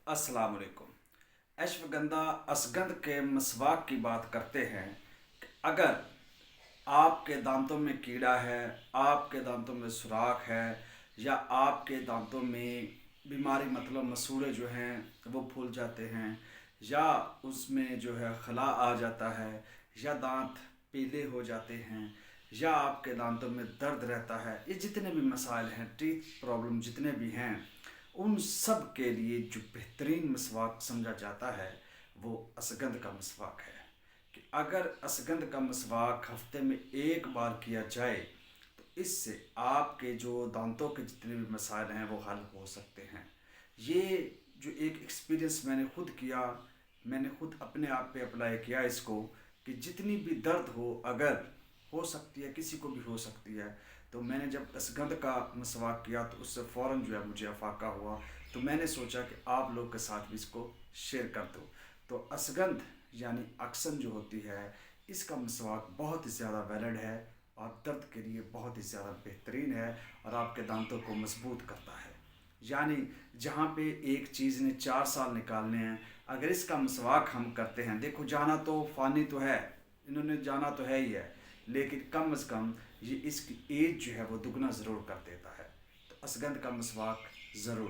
अस्सलाम वालेकुम। अश्वगंधा असगंध के मसवाक की बात करते हैं कि अगर आपके दांतों में कीड़ा है, आपके दांतों में सुराख है, या आपके दांतों में बीमारी मतलब मसूड़े जो हैं वो फूल जाते हैं, या उसमें जो है खला आ जाता है, या दांत पीले हो जाते हैं, या आपके दांतों में दर्द रहता है, ये जितने भी मसाइल हैं, टीथ प्रॉब्लम जितने भी हैं, उन सब के लिए जो बेहतरीन मसवाक समझा जाता है वो असगंध का मसवाक है। कि अगर असगंध का मसवाक हफ्ते में एक बार किया जाए तो इससे आपके जो दांतों के जितने भी मसाइल हैं वो हल हो सकते हैं। ये जो एक एक्सपीरियंस मैंने खुद किया, मैंने खुद अपने आप पे अप्लाई किया इसको, कि जितनी भी दर्द हो, अगर हो सकती है, किसी को भी हो सकती है, तो मैंने जब असगंध का मसवाक किया तो उससे फ़ौरन जो है मुझे अफाका हुआ। तो मैंने सोचा कि आप लोग के साथ भी इसको शेयर कर दूँ। तो असगंध यानी अक्सन जो होती है, इसका मसवाक बहुत ही ज़्यादा वैलिड है और दर्द के लिए बहुत ही ज़्यादा बेहतरीन है और आपके दांतों को मजबूत करता है। यानी जहाँ पे एक चीज़ ने 4 साल निकालने हैं, अगर इसका मसवाक हम करते हैं, देखो जाना तो फ़ानी तो है, इन्होंने जाना तो है ही है, लेकिन कम अज़ कम ये इसकी एज जो है वो दुगना ज़रूर कर देता है। तो असगंध का मसवाक ज़रूर